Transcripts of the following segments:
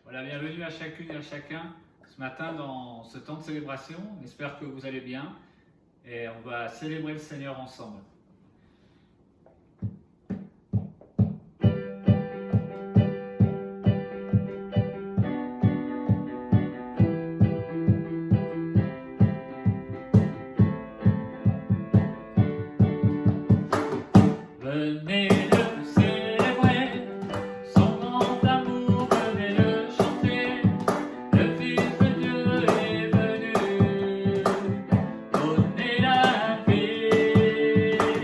Voilà, bienvenue à chacune et à chacun ce matin dans ce temps de célébration. On espère que vous allez bien et on va célébrer le Seigneur ensemble. Venez le célébrer, son nom d'amour, venez le chanter. Le Fils de Dieu est venu donner la vie.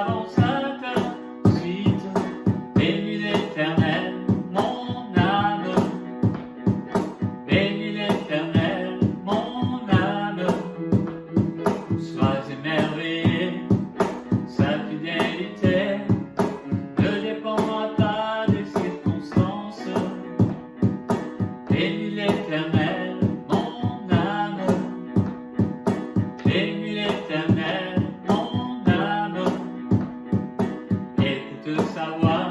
avance à ta suite. Bénis l'Éternel, mon âme. Bénis l'Éternel, mon âme. Sois émerveillé, sa fidélité ne dépendra pas des circonstances. Bénis l'Éternel, mon âme. Bénis l'Éternel, mon âme. Écoute sa voix,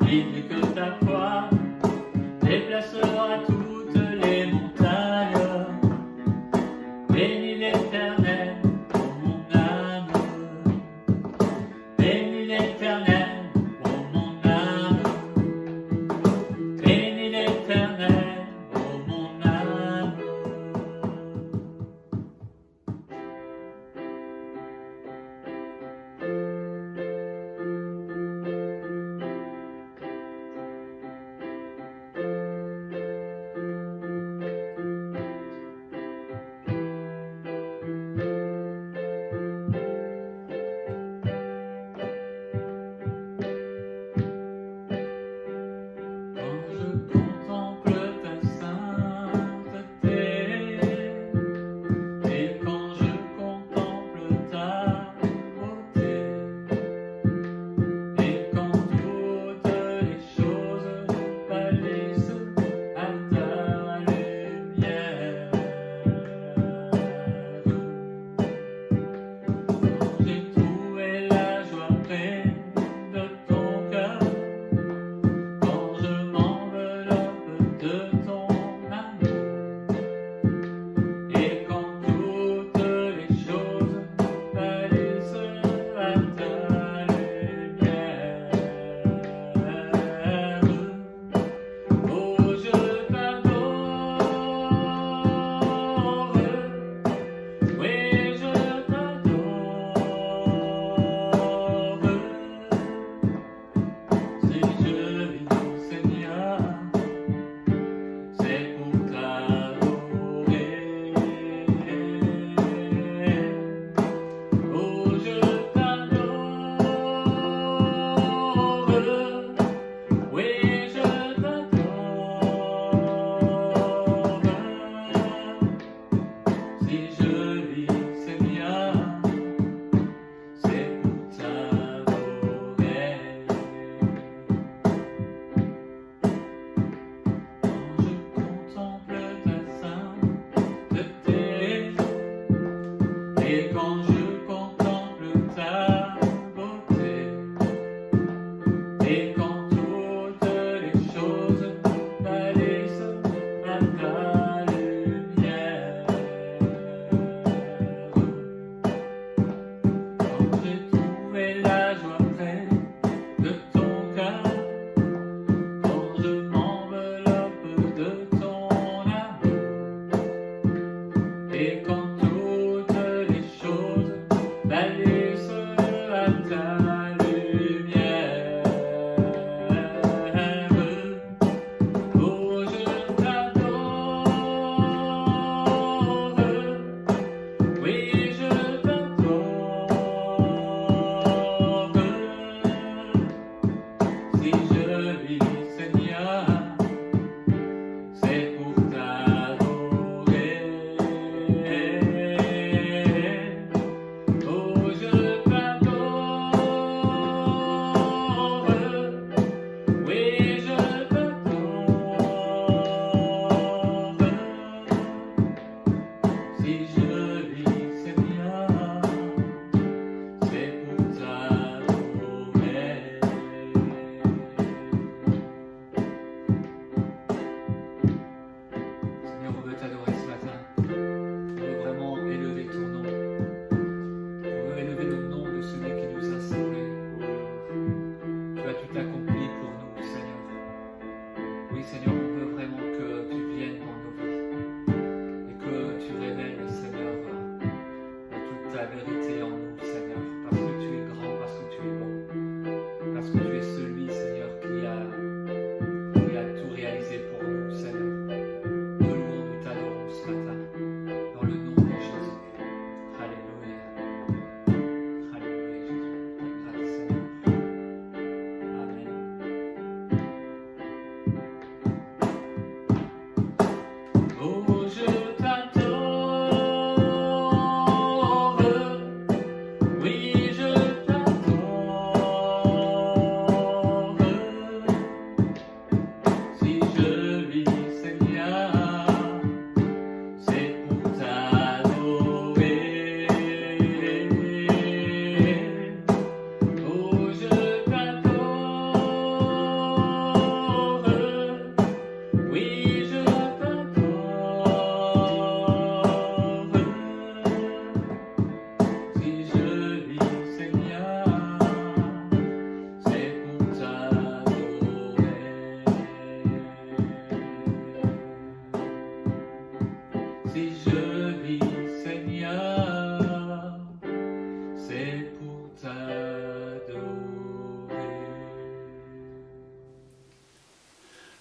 il que ta foi déplacera toutes les montagnes. Bénis l'Éternel, oh mon âme. Bénis l'Éternel, oh mon âme. Bénis l'Éternel, oh mon âme.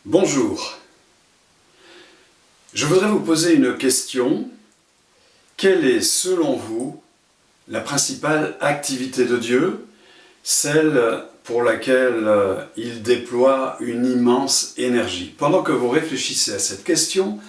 Bonjour. Je voudrais vous poser une question. Quelle est, selon vous, la principale activité de Dieu, celle pour laquelle il déploie une immense énergie? Pendant que vous réfléchissez à cette question,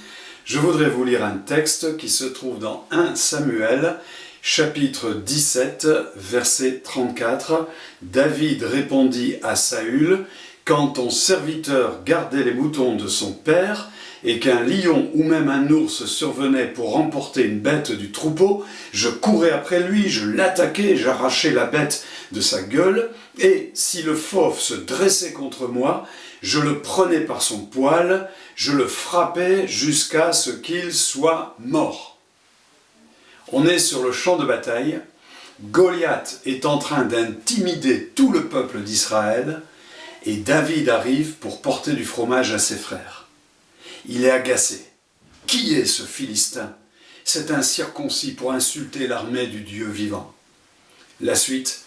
je voudrais vous lire un texte qui se trouve dans 1 Samuel, chapitre 17, verset 34. David répondit à Saül: « Quand ton serviteur gardait les moutons de son père, et qu'un lion ou même un ours survenait pour remporter une bête du troupeau, je courais après lui, je l'attaquais, j'arrachais la bête de sa gueule, et si le fauve se dressait contre moi, je le prenais par son poil, je le frappais jusqu'à ce qu'il soit mort. » On est sur le champ de bataille, Goliath est en train d'intimider tout le peuple d'Israël, et David arrive pour porter du fromage à ses frères. Il est agacé. Qui est ce Philistin? C'est un circoncis pour insulter l'armée du Dieu vivant. La suite,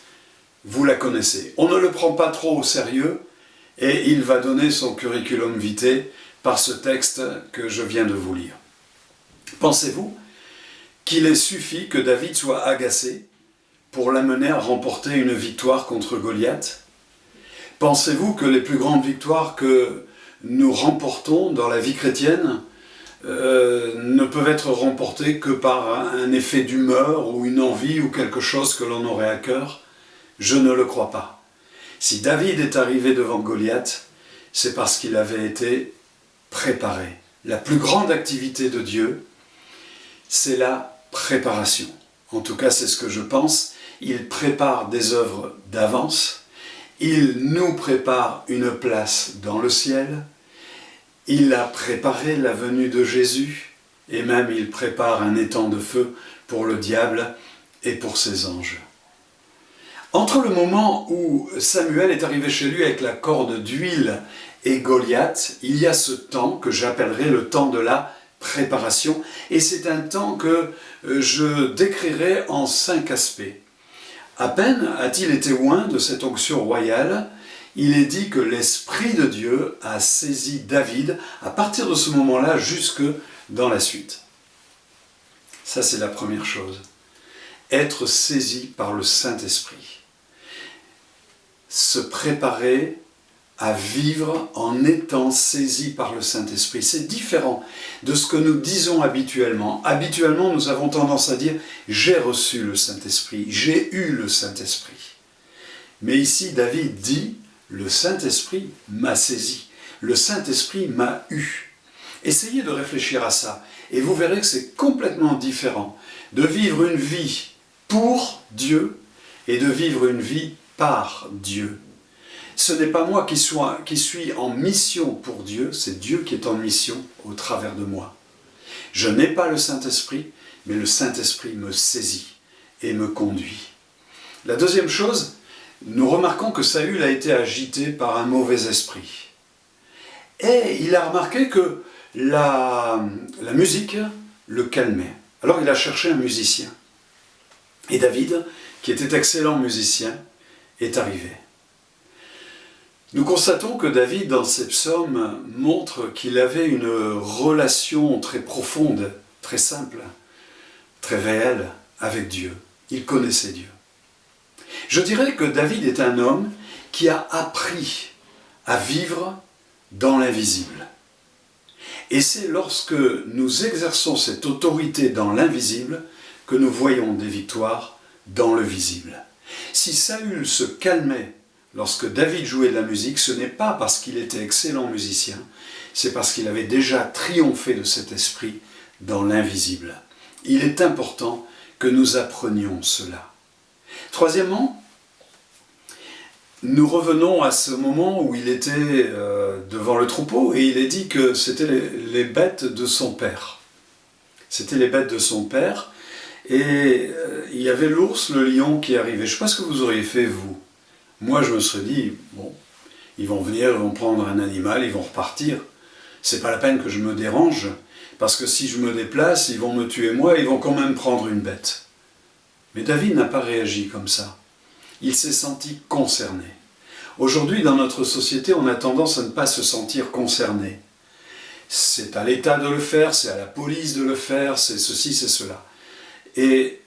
vous la connaissez. On ne le prend pas trop au sérieux et il va donner son curriculum vitae par ce texte que je viens de vous lire. Pensez-vous qu'il ait suffi que David soit agacé pour l'amener à remporter une victoire contre Goliath? Pensez-vous que les plus grandes victoires que nous remportons dans la vie chrétienne ne peuvent être remportées que par un effet d'humeur ou une envie ou quelque chose que l'on aurait à cœur? Je ne le crois pas. Si David est arrivé devant Goliath, c'est parce qu'il avait été préparé. La plus grande activité de Dieu, c'est la préparation. En tout cas, c'est ce que je pense. Il prépare des œuvres d'avance. Il nous prépare une place dans le ciel. Il a préparé la venue de Jésus. Et même il prépare un étang de feu pour le diable et pour ses anges. Entre le moment où Samuel est arrivé chez lui avec la corde d'huile et Goliath, il y a ce temps que j'appellerai le temps de la préparation. Et c'est un temps que je décrirai en 5 aspects. À peine a-t-il été oint de cette onction royale, il est dit que l'Esprit de Dieu a saisi David à partir de ce moment-là jusque dans la suite. Ça, c'est la première chose. Être saisi par le Saint-Esprit. Se préparer à vivre en étant saisi par le Saint-Esprit. C'est différent de ce que nous disons habituellement. Habituellement, nous avons tendance à dire « j'ai reçu le Saint-Esprit, j'ai eu le Saint-Esprit ». Mais ici, David dit « le Saint-Esprit m'a saisi, le Saint-Esprit m'a eu ». Essayez de réfléchir à ça, et vous verrez que c'est complètement différent de vivre une vie pour Dieu et de vivre une vie par Dieu. Ce n'est pas moi qui suis en mission pour Dieu, c'est Dieu qui est en mission au travers de moi. Je n'ai pas le Saint-Esprit, mais le Saint-Esprit me saisit et me conduit. La deuxième chose, nous remarquons que Saül a été agité par un mauvais esprit. Et il a remarqué que la musique le calmait. Alors il a cherché un musicien. Et David, qui était excellent musicien, est arrivé. Nous constatons que David, dans ses psaumes, montre qu'il avait une relation très profonde, très simple, très réelle avec Dieu. Il connaissait Dieu. Je dirais que David est un homme qui a appris à vivre dans l'invisible. Et c'est lorsque nous exerçons cette autorité dans l'invisible que nous voyons des victoires dans le visible. Si Saül se calmait lorsque David jouait de la musique, ce n'est pas parce qu'il était excellent musicien, c'est parce qu'il avait déjà triomphé de cet esprit dans l'invisible. Il est important que nous apprenions cela. Troisièmement, nous revenons à ce moment où il était devant le troupeau et il est dit que c'était les bêtes de son père. C'était les bêtes de son père et il y avait l'ours, le lion qui arrivait. Je ne sais pas ce que vous auriez fait, vous. Moi, je me serais dit, bon, ils vont venir, ils vont prendre un animal, ils vont repartir. C'est pas la peine que je me dérange, parce que si je me déplace, ils vont me tuer moi, ils vont quand même prendre une bête. Mais David n'a pas réagi comme ça. Il s'est senti concerné. Aujourd'hui, dans notre société, on a tendance à ne pas se sentir concerné. C'est à l'État de le faire, c'est à la police de le faire, c'est ceci, c'est cela. Et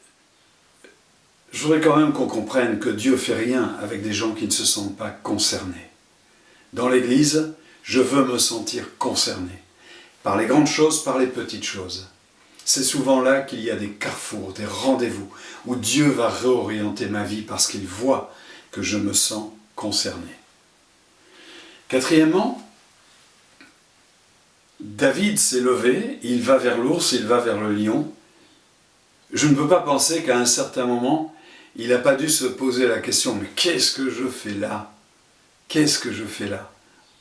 je voudrais quand même qu'on comprenne que Dieu ne fait rien avec des gens qui ne se sentent pas concernés. Dans l'Église, je veux me sentir concerné. Par les grandes choses, par les petites choses. C'est souvent là qu'il y a des carrefours, des rendez-vous, où Dieu va réorienter ma vie parce qu'il voit que je me sens concerné. Quatrièmement, David s'est levé, il va vers l'ours, il va vers le lion. Je ne peux pas penser qu'à un certain moment, il n'a pas dû se poser la question, mais qu'est-ce que je fais là? Qu'est-ce que je fais là?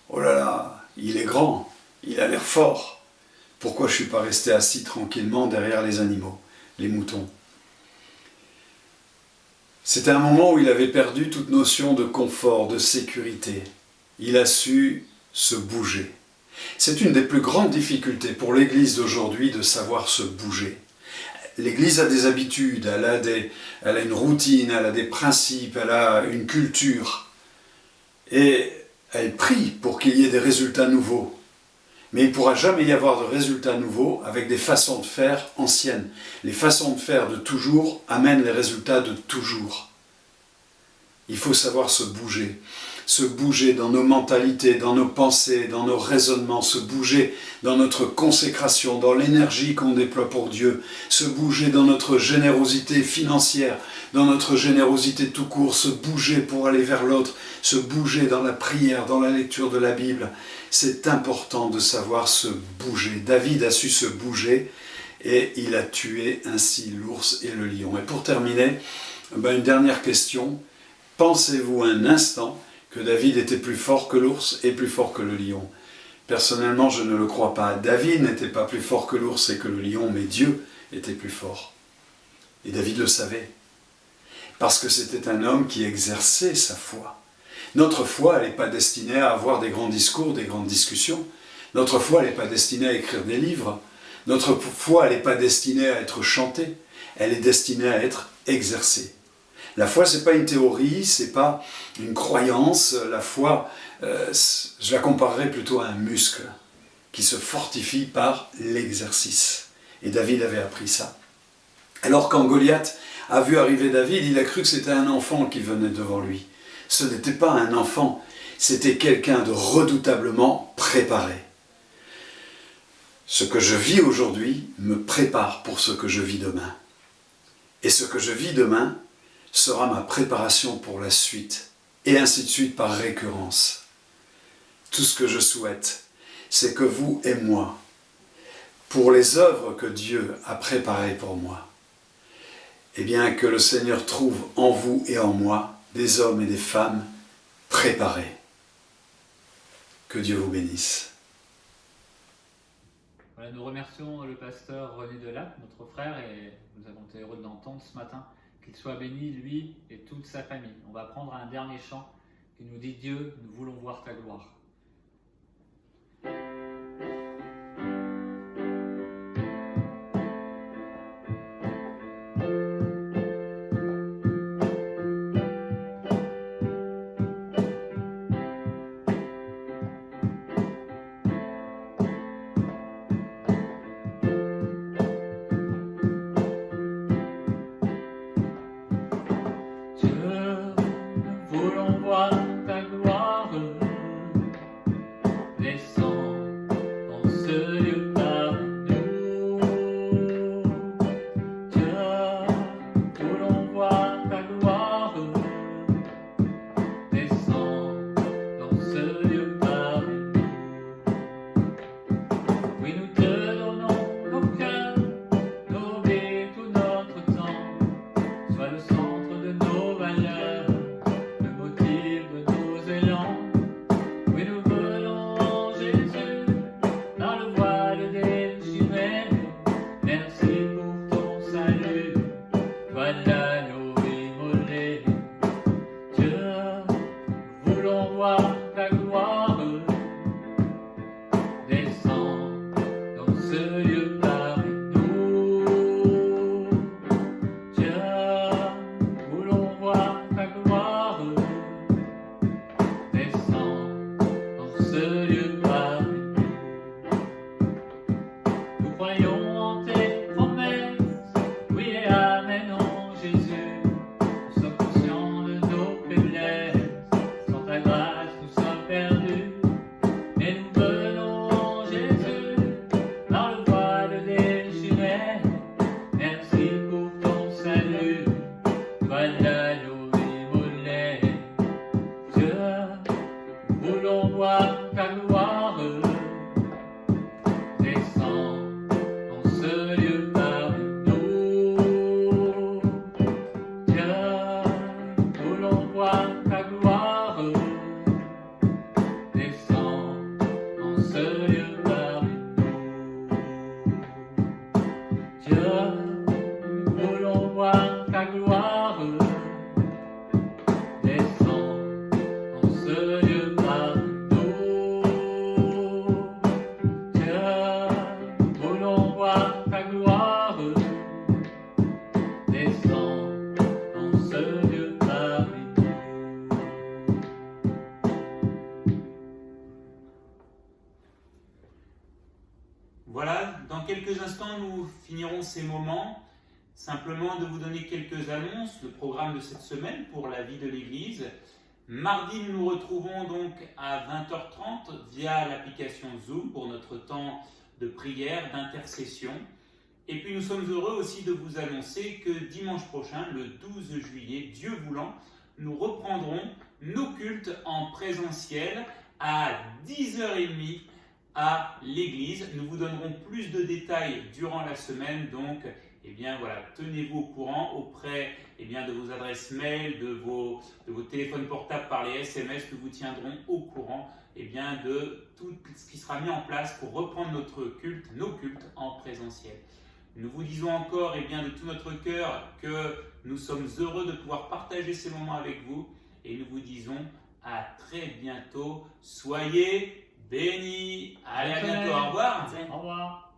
Oh là là, il est grand, il a l'air fort. Pourquoi je ne suis pas resté assis tranquillement derrière les animaux, les moutons? C'était un moment où il avait perdu toute notion de confort, de sécurité. Il a su se bouger. C'est une des plus grandes difficultés pour l'Église d'aujourd'hui de savoir se bouger. L'Église a des habitudes, elle a une routine, elle a des principes, elle a une culture. Et elle prie pour qu'il y ait des résultats nouveaux. Mais il ne pourra jamais y avoir de résultats nouveaux avec des façons de faire anciennes. Les façons de faire de toujours amènent les résultats de toujours. Il faut savoir se bouger dans nos mentalités, dans nos pensées, dans nos raisonnements, se bouger dans notre consécration, dans l'énergie qu'on déploie pour Dieu, se bouger dans notre générosité financière, dans notre générosité tout court, se bouger pour aller vers l'autre, se bouger dans la prière, dans la lecture de la Bible. C'est important de savoir se bouger. David a su se bouger et il a tué ainsi l'ours et le lion. Et pour terminer, une dernière question. Pensez-vous un instant que David était plus fort que l'ours et plus fort que le lion? Personnellement, je ne le crois pas. David n'était pas plus fort que l'ours et que le lion, mais Dieu était plus fort. Et David le savait. Parce que c'était un homme qui exerçait sa foi. Notre foi, elle n'est pas destinée à avoir des grands discours, des grandes discussions. Notre foi, elle n'est pas destinée à écrire des livres. Notre foi, elle n'est pas destinée à être chantée. Elle est destinée à être exercée. La foi, ce n'est pas une théorie, ce n'est pas une croyance. La foi, je la comparerais plutôt à un muscle qui se fortifie par l'exercice. Et David avait appris ça. Alors quand Goliath a vu arriver David, il a cru que c'était un enfant qui venait devant lui. Ce n'était pas un enfant, c'était quelqu'un de redoutablement préparé. Ce que je vis aujourd'hui me prépare pour ce que je vis demain. Et ce que je vis demain sera ma préparation pour la suite, et ainsi de suite par récurrence. Tout ce que je souhaite, c'est que vous et moi, pour les œuvres que Dieu a préparées pour moi, eh bien que le Seigneur trouve en vous et en moi des hommes et des femmes préparés. Que Dieu vous bénisse. Voilà, nous remercions le pasteur René Delatte, notre frère, et nous avons été heureux de l'entendre ce matin. Qu'il soit béni, lui et toute sa famille. On va prendre un dernier chant qui nous dit « Dieu, nous voulons voir ta gloire ». Dieu, nous voulons voir ta gloire. quelques instants, nous finirons ces moments. Simplement de vous donner quelques annonces, le programme de cette semaine pour la vie de l'Église. Mardi, nous nous retrouvons donc à 20h30 via l'application Zoom pour notre temps de prière, d'intercession. Et puis nous sommes heureux aussi de vous annoncer que dimanche prochain, le 12 juillet, Dieu voulant, nous reprendrons nos cultes en présentiel à 10h30 à l'église. Nous vous donnerons plus de détails durant la semaine, donc tenez-vous au courant auprès de vos adresses mail, de vos téléphones portables par les SMS. Nous vous tiendrons au courant de tout ce qui sera mis en place pour reprendre nos cultes en présentiel. Nous vous disons encore de tout notre cœur que nous sommes heureux de pouvoir partager ces moments avec vous et nous vous disons à très bientôt. Soyez bénis. Allez, à bientôt. Au revoir. Au revoir.